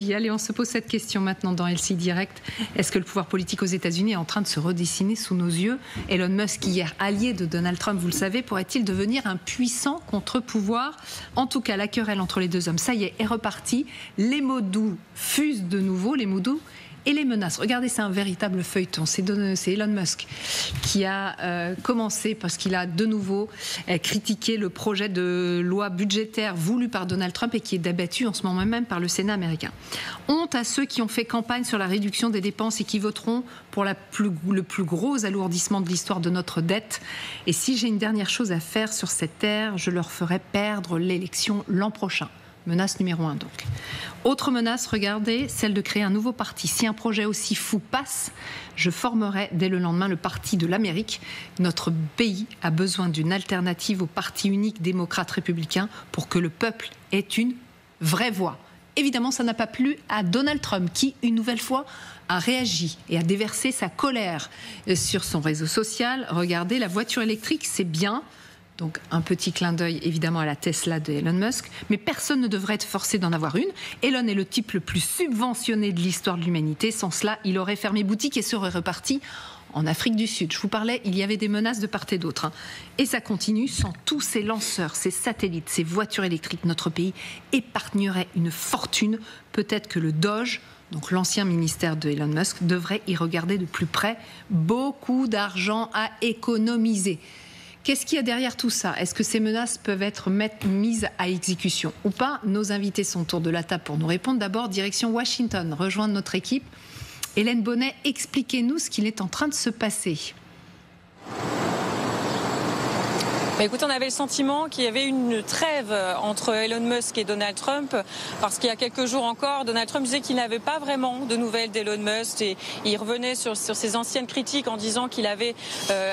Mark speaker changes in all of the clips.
Speaker 1: Allez, on se pose cette question maintenant dans LCI Direct. Est-ce que le pouvoir politique aux États-Unis est en train de se redessiner sous nos yeux? Elon Musk, hier allié de Donald Trump, vous le savez, pourrait-il devenir un puissant contre-pouvoir? En tout cas, la querelle entre les deux hommes, ça y est repartie. Les mots doux fusent de nouveau, les mots doux et les menaces. Regardez, c'est un véritable feuilleton. C'est Elon Musk qui a commencé, parce qu'il a de nouveau critiqué le projet de loi budgétaire voulu par Donald Trump et qui est débattu en ce moment même par le Sénat américain. Honte à ceux qui ont fait campagne sur la réduction des dépenses et qui voteront pour le plus gros alourdissement de l'histoire de notre dette. Et si j'ai une dernière chose à faire sur cette terre, je leur ferai perdre l'élection l'an prochain. Menace numéro 1 donc. Autre menace, regardez, celle de créer un nouveau parti. Si un projet aussi fou passe, je formerai dès le lendemain le parti de l'Amérique. Notre pays a besoin d'une alternative au parti unique démocrate-républicain pour que le peuple ait une vraie voix. Évidemment, ça n'a pas plu à Donald Trump qui, une nouvelle fois, a réagi et a déversé sa colère sur son réseau social. Regardez, la voiture électrique, c'est bien. Donc un petit clin d'œil évidemment à la Tesla de Elon Musk, mais personne ne devrait être forcé d'en avoir une. Elon est le type le plus subventionné de l'histoire de l'humanité. Sans cela, il aurait fermé boutique et serait reparti en Afrique du Sud. Je vous parlais, il y avait des menaces de part et d'autre. Et ça continue. Sans tous ces lanceurs, ces satellites, ces voitures électriques, notre pays épargnerait une fortune. Peut-être que le Doge, donc l'ancien ministère de Elon Musk, devrait y regarder de plus près. Beaucoup d'argent à économiser. Qu'est-ce qu'il y a derrière tout ça? Est-ce que ces menaces peuvent être mises à exécution ou pas? Nos invités sont autour de la table pour nous répondre. D'abord, direction Washington, rejoindre notre équipe. Hélène Bonnet, expliquez-nous ce qu'il est en train de se passer.
Speaker 2: Écoute, on avait le sentiment qu'il y avait une trêve entre Elon Musk et Donald Trump, parce qu'il y a quelques jours encore, Donald Trump disait qu'il n'avait pas vraiment de nouvelles d'Elon Musk et il revenait sur ses anciennes critiques en disant qu'il avait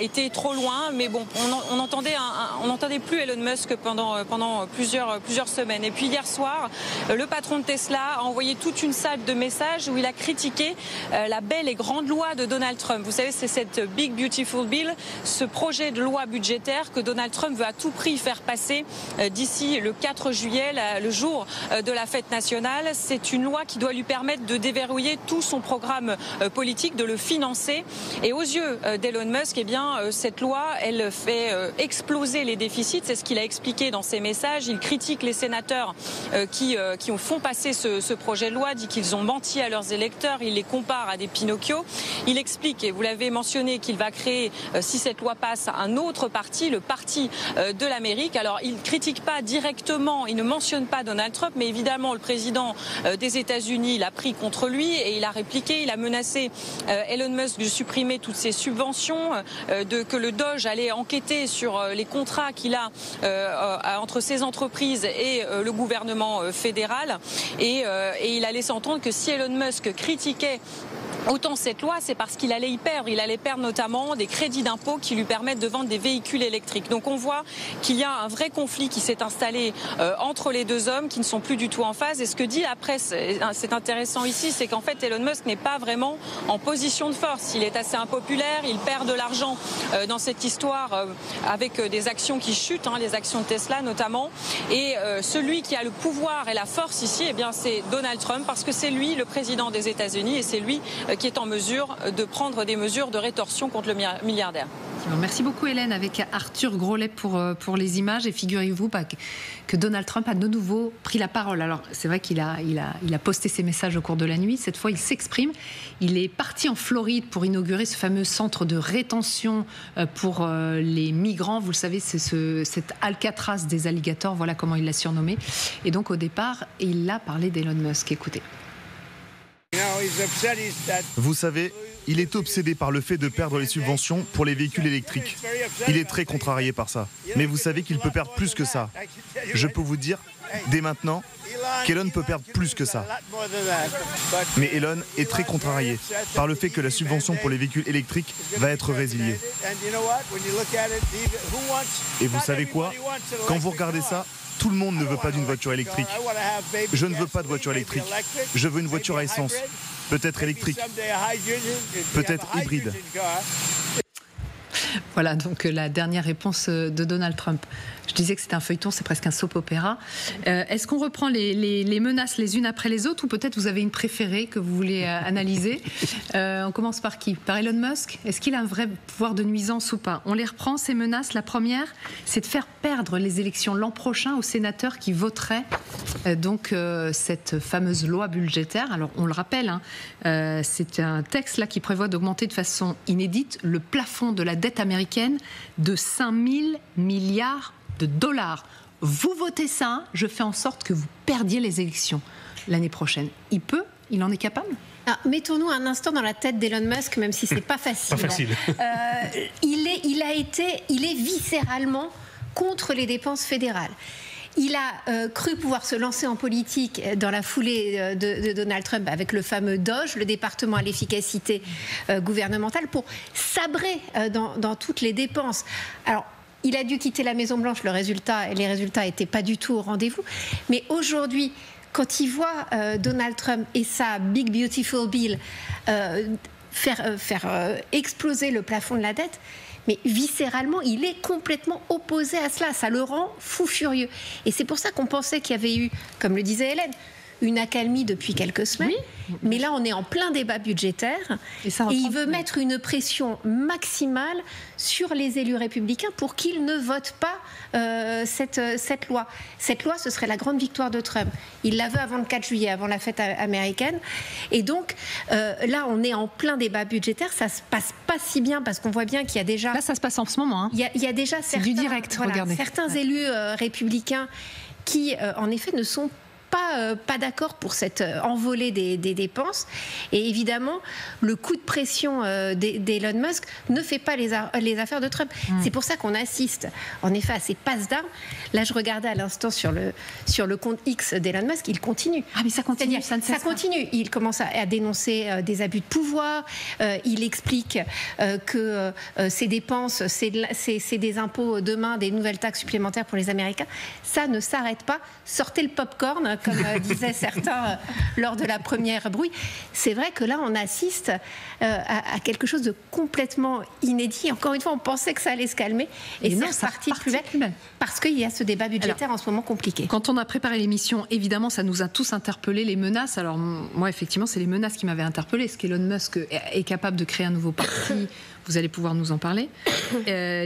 Speaker 2: été trop loin. Mais bon, on n'entendait plus Elon Musk pendant plusieurs semaines. Et puis hier soir, le patron de Tesla a envoyé toute une salle de messages où il a critiqué la belle et grande loi de Donald Trump. Vous savez, c'est cette Big Beautiful Bill, ce projet de loi budgétaire que Donald Trump veut à tout prix faire passer d'ici le 4 juillet, le jour de la fête nationale. C'est une loi qui doit lui permettre de déverrouiller tout son programme politique, de le financer. Et aux yeux d'Elon Musk, eh bien, cette loi, elle fait exploser les déficits. C'est ce qu'il a expliqué dans ses messages. Il critique les sénateurs qui font passer ce projet de loi, dit qu'ils ont menti à leurs électeurs. Il les compare à des Pinocchio. Il explique, et vous l'avez mentionné, qu'il va créer, si cette loi passe, un autre parti, le parti de l'Amérique. Alors, il ne critique pas directement, il ne mentionne pas Donald Trump, mais évidemment, le président des États-Unis l'a pris contre lui et il a répliqué, il a menacé Elon Musk de supprimer toutes ses subventions, que le Doge allait enquêter sur les contrats qu'il a entre ses entreprises et le gouvernement fédéral. Et il a laissé entendre que si Elon Musk critiquait autant cette loi, c'est parce qu'il allait y perdre. Il allait perdre notamment des crédits d'impôt qui lui permettent de vendre des véhicules électriques. Donc on voit qu'il y a un vrai conflit qui s'est installé entre les deux hommes qui ne sont plus du tout en phase. Et ce que dit la presse, c'est intéressant ici, c'est qu'en fait Elon Musk n'est pas vraiment en position de force. Il est assez impopulaire, il perd de l'argent dans cette histoire avec des actions qui chutent, les actions de Tesla notamment. Et celui qui a le pouvoir et la force ici, eh bien c'est Donald Trump, parce que c'est lui le président des États-Unis et c'est lui qui est en mesure de prendre des mesures de rétorsion contre le milliardaire.
Speaker 1: Merci beaucoup Hélène, avec Arthur Grolet pour les images. Et figurez-vous que Donald Trump a de nouveau pris la parole. Alors c'est vrai qu'il a posté ses messages au cours de la nuit. Cette fois il s'exprime. Il est parti en Floride pour inaugurer ce fameux centre de rétention pour les migrants. Vous le savez, c'est cet Alcatraz des alligators, voilà comment il l'a surnommé. Et donc au départ, il a parlé d'Elon Musk. Écoutez.
Speaker 3: Vous savez, il est obsédé par le fait de perdre les subventions pour les véhicules électriques. Il est très contrarié par ça. Mais vous savez qu'il peut perdre plus que ça. Je peux vous dire, dès maintenant, qu'Elon peut perdre plus que ça. Mais Elon est très contrarié par le fait que la subvention pour les véhicules électriques va être résiliée. Et vous savez quoi? Quand vous regardez ça, tout le monde ne veut pas d'une voiture électrique. Je ne veux pas de voiture électrique. Je veux une voiture à essence. Peut-être électrique. Peut-être hybride.
Speaker 1: Voilà donc la dernière réponse de Donald Trump. Je disais que c'était un feuilleton, c'est presque un soap-opéra. Est-ce qu'on reprend les menaces les unes après les autres ou peut-être vous avez une préférée que vous voulez analyser? On commence par qui? Par Elon Musk? Est-ce qu'il a un vrai pouvoir de nuisance ou pas? On les reprend, ces menaces. La première, c'est de faire perdre les élections l'an prochain aux sénateurs qui voteraient cette fameuse loi budgétaire. Alors, on le rappelle, c'est un texte là qui prévoit d'augmenter de façon inédite le plafond de la dette américaine de 5 000 milliards de dollars. Vous votez ça, je fais en sorte que vous perdiez les élections l'année prochaine. Il en est capable?
Speaker 4: Alors, mettons-nous un instant dans la tête d'Elon Musk, même si c'est pas facile.
Speaker 5: Pas facile.
Speaker 4: Il est viscéralement contre les dépenses fédérales. Il a cru pouvoir se lancer en politique dans la foulée de Donald Trump avec le fameux DOGE, le département à l'efficacité gouvernementale, pour sabrer dans toutes les dépenses. Alors, il a dû quitter la Maison-Blanche, les résultats n'étaient pas du tout au rendez-vous. Mais aujourd'hui, quand il voit Donald Trump et sa Big Beautiful Bill faire exploser le plafond de la dette, mais viscéralement, il est complètement opposé à cela. Ça le rend fou furieux. Et c'est pour ça qu'on pensait qu'il y avait eu, comme le disait Hélène, une accalmie depuis quelques semaines. Oui. Mais là, on est en plein débat budgétaire. Et il veut mettre une pression maximale sur les élus républicains pour qu'ils ne votent pas cette loi. Cette loi, ce serait la grande victoire de Trump. Il la veut avant le 4 juillet, avant la fête américaine. Et donc, là, on est en plein débat budgétaire. Ça se passe pas si bien parce qu'on voit bien qu'il y a déjà...
Speaker 1: Là, ça se passe en ce moment.
Speaker 4: Il y a déjà certains élus républicains qui, en effet, ne sont pas d'accord pour cette envolée des dépenses. Et évidemment, le coup de pression d'Elon Musk ne fait pas les affaires de Trump. C'est pour ça qu'on assiste, en effet, à ces passes d'armes. Là, je regardais à l'instant sur le compte X d'Elon Musk, il continue.
Speaker 1: Ah, mais ça continue,
Speaker 4: ça continue. Il commence à dénoncer des abus de pouvoir. Il explique que ces dépenses, c'est des impôts demain, des nouvelles taxes supplémentaires pour les Américains. Ça ne s'arrête pas. Sortez le popcorn, comme disaient certains lors de la première brouille. C'est vrai que là, on assiste à quelque chose de complètement inédit. Encore une fois, on pensait que ça allait se calmer. Et c'est reparti de plus belle. Parce qu'il y a ce débat budgétaire en ce moment compliqué.
Speaker 1: Quand on a préparé l'émission, évidemment, ça nous a tous interpellés, les menaces. Alors, moi, effectivement, c'est les menaces qui m'avaient interpellée. Est-ce qu'Elon Musk est capable de créer un nouveau parti? Vous allez pouvoir nous en parler.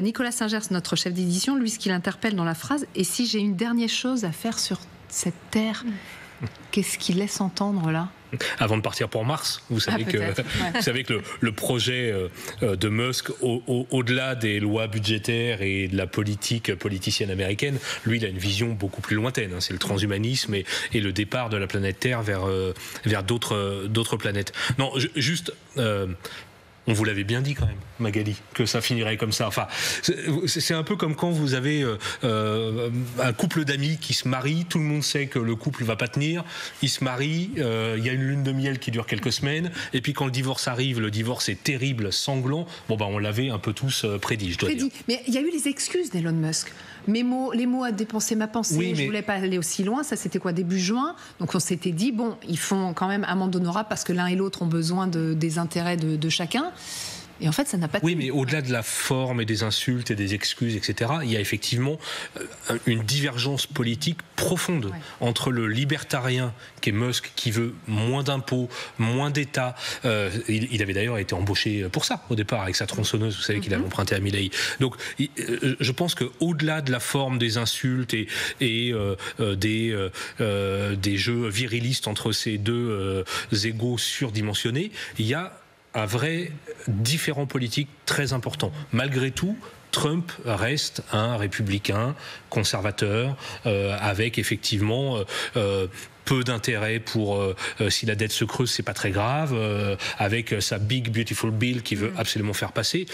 Speaker 1: Nicolas Singers, notre chef d'édition, lui, ce qu'il interpelle dans la phrase, et si j'ai une dernière chose à faire sur cette terre, qu'est-ce qu'il laisse entendre là?
Speaker 5: Avant de partir pour Mars, vous savez que le projet de Musk, au-delà des lois budgétaires et de la politique politicienne américaine, lui, il a une vision beaucoup plus lointaine. C'est le transhumanisme et le départ de la planète Terre vers d'autres planètes. Non, juste... on vous l'avait bien dit quand même, Magali, que ça finirait comme ça. Enfin, c'est un peu comme quand vous avez un couple d'amis qui se marient, tout le monde sait que le couple va pas tenir, ils se marient, il y a une lune de miel qui dure quelques semaines, et puis quand le divorce arrive, le divorce est terrible, sanglant. Bon ben on l'avait un peu tous prédit, je dois dire.
Speaker 1: Mais il y a eu les excuses d'Elon Musk. Les mots à dépenser ma pensée, oui, je voulais pas aller aussi loin, ça c'était quoi, début juin? Donc on s'était dit, bon, ils font quand même amende honorable parce que l'un et l'autre ont besoin des intérêts de chacun. Et en fait, ça n'a pas...
Speaker 5: Oui, mais au-delà de la forme et des insultes et des excuses, etc., il y a effectivement une divergence politique profonde entre le libertarien qui est Musk, qui veut moins d'impôts, moins d'État. Il avait d'ailleurs été embauché pour ça, au départ, avec sa tronçonneuse, vous savez qu'il avait emprunté à Milley. Donc, je pense qu'au-delà de la forme des insultes et des jeux virilistes entre ces deux égos surdimensionnés, il y a un vrai différend politique très important. Malgré tout, Trump reste un républicain conservateur avec effectivement peu d'intérêt pour si la dette se creuse, c'est pas très grave, avec sa Big Beautiful Bill qui veut absolument faire passer.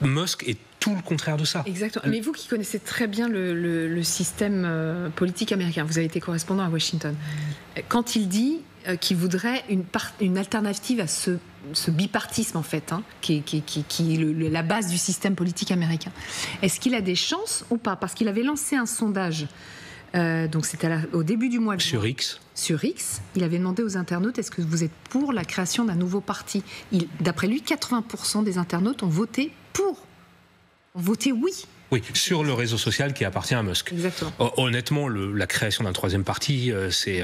Speaker 5: Musk est tout le contraire de ça.
Speaker 1: Exactement. Mais vous qui connaissez très bien le système politique américain, vous avez été correspondant à Washington, quand il dit qu'il voudrait une alternative à ce bipartisme en fait, qui est la base du système politique américain. Est-ce qu'il a des chances ou pas? Parce qu'il avait lancé un sondage, donc c'était au début du mois de juin. Sur X, il avait demandé aux internautes, est-ce que vous êtes pour la création d'un nouveau parti? D'après lui, 80% des internautes ont voté pour. Ont voté oui.
Speaker 5: Oui, sur le réseau social qui appartient à Musk.
Speaker 1: Exactement.
Speaker 5: Honnêtement, la création d'un troisième parti, c'est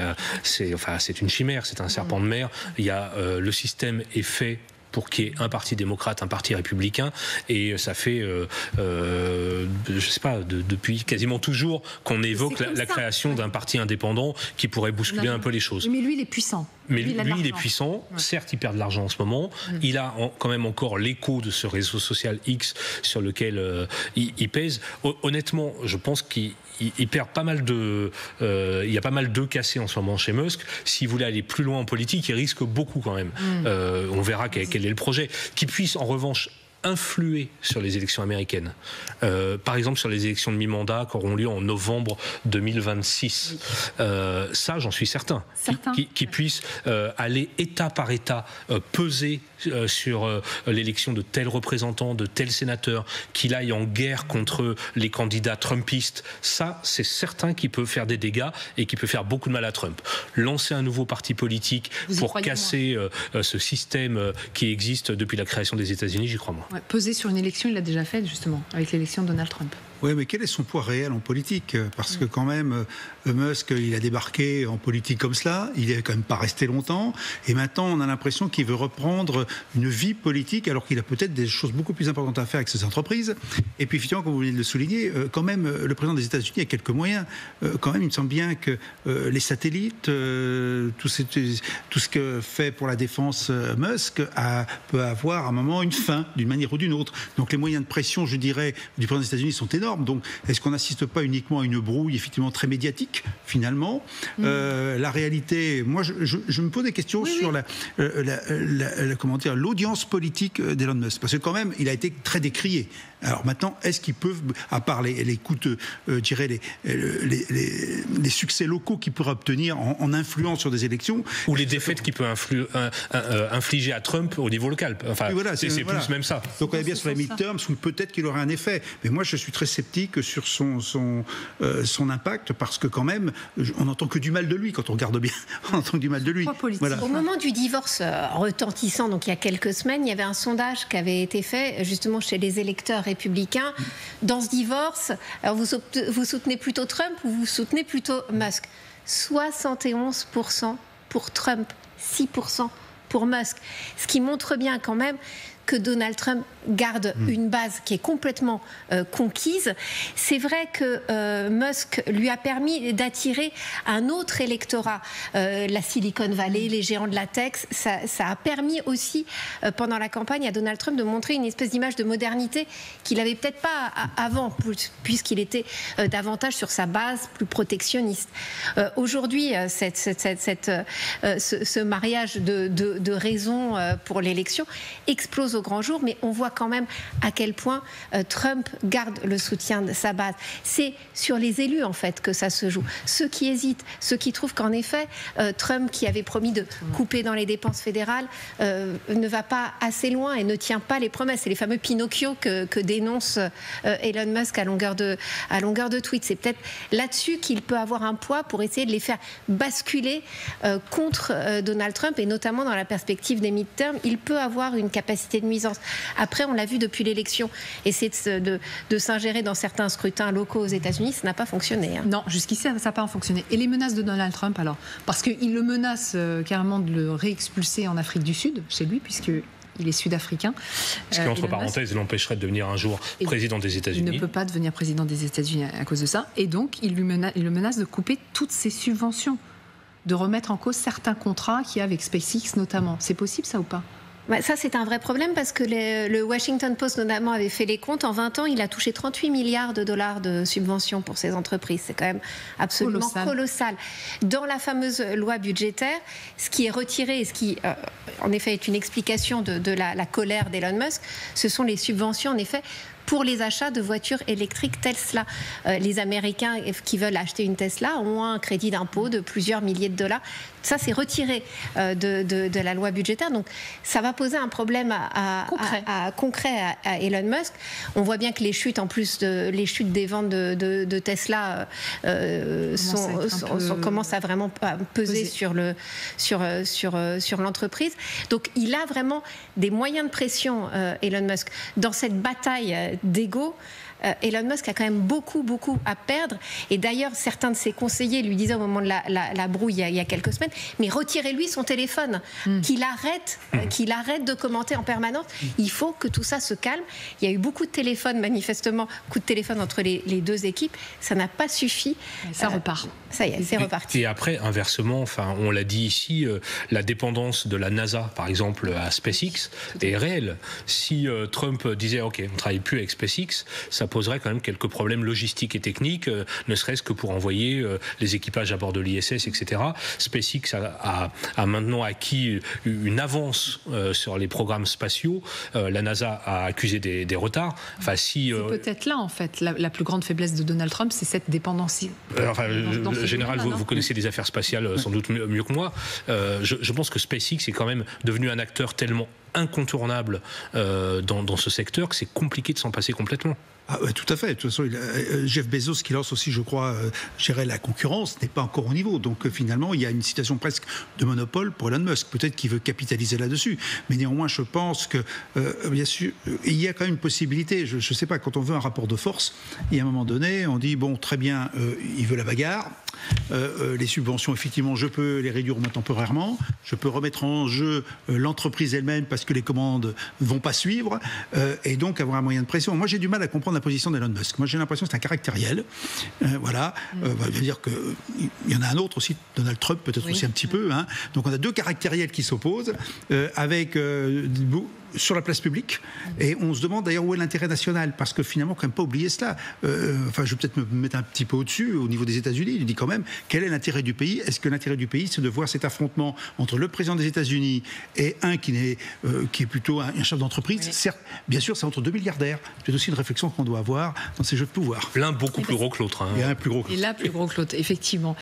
Speaker 5: une chimère, c'est un serpent de mer. Le système est fait pour qu'il y ait un parti démocrate, un parti républicain, et ça fait, je sais pas, depuis quasiment toujours qu'on évoque la création d'un parti indépendant qui pourrait bousculer un peu les choses.
Speaker 1: Mais lui, il est puissant.
Speaker 5: Mais lui, il est puissant. Ouais. Certes, il perd de l'argent en ce moment. Il a quand même encore l'écho de ce réseau social X sur lequel il pèse. Honnêtement, je pense qu'il perd pas mal de... il y a pas mal d'œufs cassés en ce moment chez Musk. S'il voulait aller plus loin en politique, il risque beaucoup quand même. On verra quel est le projet. Qu'il puisse en revanche influer sur les élections américaines. Par exemple, sur les élections de mi-mandat qui auront lieu en novembre 2026. Ça, j'en suis certain. Qui puisse aller État par État peser sur l'élection de tels représentants, de tels sénateurs, qu'il aille en guerre contre les candidats trumpistes. Ça, c'est certain qu'il peut faire des dégâts et qu'il peut faire beaucoup de mal à Trump. Lancer un nouveau parti politique pour casser ce système qui existe depuis la création des États-Unis, j'y crois moins.
Speaker 1: Ouais, peser sur une élection, il l'a déjà fait justement, avec l'élection de Donald Trump.
Speaker 6: Oui, mais quel est son poids réel en politique ? Parce que quand même, Musk, il a débarqué en politique comme cela, il n'est quand même pas resté longtemps, et maintenant on a l'impression qu'il veut reprendre une vie politique, alors qu'il a peut-être des choses beaucoup plus importantes à faire avec ses entreprises. Et puis effectivement, comme vous venez de le souligner, quand même, le président des États-Unis a quelques moyens. Quand même, il me semble bien que les satellites, tout ce que fait pour la défense Musk peut avoir à un moment une fin, d'une manière ou d'une autre. Donc les moyens de pression, je dirais, du président des États-Unis sont énormes. Donc, est-ce qu'on n'assiste pas uniquement à une brouille effectivement très médiatique, finalement La réalité, moi, je me pose des questions sur comment dire, l'audience politique d'Elon Musk, parce que quand même, il a été très décrié. Alors maintenant, est-ce qu'ils peuvent, à part les coûts, je dirais les succès locaux qu'il pourra obtenir en influence sur des élections,
Speaker 5: ou les défaites qu'il peut infliger à Trump au niveau local. Enfin, voilà, c'est plus même ça.
Speaker 6: Donc on est bien sur les midterms, où peut-être qu'il aurait un effet. Mais moi, je suis très sceptique sur son impact, parce que quand même, on n'entend que du mal de lui quand on regarde bien. On entend que du mal de lui.
Speaker 4: Voilà. Au moment du divorce retentissant, donc il y a quelques semaines, il y avait un sondage qui avait été fait justement chez les électeurs républicains. Dans ce divorce, alors vous soutenez plutôt Trump ou vous soutenez plutôt Musk ? 71% pour Trump, 6% pour Musk. Ce qui montre bien quand même que Donald Trump garde une base qui est complètement conquise. C'est vrai que Musk lui a permis d'attirer un autre électorat, la Silicon Valley, les géants de la tech. Ça a permis aussi, pendant la campagne, à Donald Trump de montrer une espèce d'image de modernité qu'il n'avait peut-être pas avant, puisqu'il était davantage sur sa base, plus protectionniste. Aujourd'hui, ce mariage de raison pour l'élection explose au grand jour, mais on voit quand même à quel point Trump garde le soutien de sa base. C'est sur les élus en fait que ça se joue. Ceux qui hésitent, ceux qui trouvent qu'en effet Trump, qui avait promis de couper dans les dépenses fédérales, ne va pas assez loin et ne tient pas les promesses. C'est les fameux Pinocchio que dénonce Elon Musk à longueur de tweet. C'est peut-être là-dessus qu'il peut avoir un poids pour essayer de les faire basculer contre Donald Trump, et notamment dans la perspective des midterms, il peut avoir une capacité de nuisance. Après, on l'a vu depuis l'élection, essayer de s'ingérer dans certains scrutins locaux aux États-Unis, ça n'a pas fonctionné.
Speaker 1: Non, jusqu'ici, ça n'a pas fonctionné. Et les menaces de Donald Trump, alors ? Parce qu'il le menace carrément de le réexpulser en Afrique du Sud, chez lui, puisqu'il est sud-africain.
Speaker 5: Ce qui, entre parenthèses, l'empêcherait de devenir un jour président des États-Unis.
Speaker 1: Il ne peut pas devenir président des États-Unis à cause de ça. Et donc, il le menace de couper toutes ses subventions, de remettre en cause certains contrats qu'il y a avec SpaceX notamment. C'est possible, ça, ou pas ?
Speaker 4: Ça, c'est un vrai problème, parce que le Washington Post, notamment, avait fait les comptes. En 20 ans, il a touché 38 milliards de dollars de subventions pour ses entreprises. C'est quand même absolument colossal. Dans la fameuse loi budgétaire, ce qui est retiré, et ce qui, en effet, est une explication de la colère d'Elon Musk, ce sont les subventions, en effet, pour les achats de voitures électriques Tesla. Les Américains qui veulent acheter une Tesla ont un crédit d'impôt de plusieurs milliers de dollars. Ça, c'est retiré de la loi budgétaire. Donc, ça va poser un problème concret à Elon Musk. On voit bien que les chutes, en plus les chutes des ventes de Tesla, commencent à vraiment peser sur l'entreprise. Donc, il a vraiment des moyens de pression, Elon Musk, dans cette bataille d'ego. Elon Musk a quand même beaucoup à perdre. Et d'ailleurs, certains de ses conseillers lui disaient au moment de la brouille il y a quelques semaines, mais retirez-lui son téléphone, qu'il arrête de commenter en permanence. Il faut que tout ça se calme. Il y a eu beaucoup de téléphones, manifestement, coups de téléphone entre les deux équipes. Ça n'a pas suffi.
Speaker 1: Ça repart.
Speaker 4: Ça y est, c'est reparti.
Speaker 5: Et après, inversement, on l'a dit ici, la dépendance de la NASA, par exemple, à SpaceX, est réelle. Si Trump disait, OK, on ne travaille plus avec SpaceX, ça poserait quand même quelques problèmes logistiques et techniques, ne serait-ce que pour envoyer les équipages à bord de l'ISS, etc. SpaceX a maintenant acquis une avance sur les programmes spatiaux. La NASA a accusé des retards. Enfin, c'est
Speaker 1: peut-être là, en fait, la plus grande faiblesse de Donald Trump, c'est cette dépendance.
Speaker 5: Général, vous connaissez les affaires spatiales sans doute mieux que moi. Je pense que SpaceX est quand même devenu un acteur tellement incontournable dans ce secteur que c'est compliqué de s'en passer complètement.
Speaker 6: Ah, ouais, tout à fait. De toute façon, Jeff Bezos, qui lance aussi, je crois, gérer la concurrence, n'est pas encore au niveau. Donc finalement, il y a une situation presque de monopole pour Elon Musk. Peut-être qu'il veut capitaliser là-dessus. Mais néanmoins, je pense que, bien sûr, il y a quand même une possibilité. Je ne sais pas, quand on veut un rapport de force, il y a un moment donné, on dit, bon, très bien, il veut la bagarre. Les subventions, effectivement, je peux les réduire maintenant temporairement. Je peux remettre en jeu l'entreprise elle-même parce que les commandes ne vont pas suivre. Et donc avoir un moyen de pression. Moi, j'ai du mal à comprendre la position d'Elon Musk. Moi, j'ai l'impression que c'est un caractériel. Voilà. Je veux dire qu'il y en a un autre aussi, Donald Trump, peut-être aussi un petit peu. Hein. Donc, on a deux caractériels qui s'opposent avec sur la place publique. Et on se demande d'ailleurs où est l'intérêt national. Parce que finalement, quand même pas oublier cela. Enfin, je vais peut-être me mettre un petit peu au-dessus, au niveau des États-Unis. Il dit quand même, quel est l'intérêt du pays? Est-ce que l'intérêt du pays, c'est de voir cet affrontement entre le président des États-Unis et un qui est plutôt un chef d'entreprise? Certes, bien sûr, c'est entre deux milliardaires. C'est aussi une réflexion qu'on doit avoir dans ces jeux de pouvoir.
Speaker 5: L'un beaucoup plus gros que l'autre. Hein.
Speaker 6: Et un plus gros que l'autre.
Speaker 1: Et là, plus gros que l'autre, effectivement.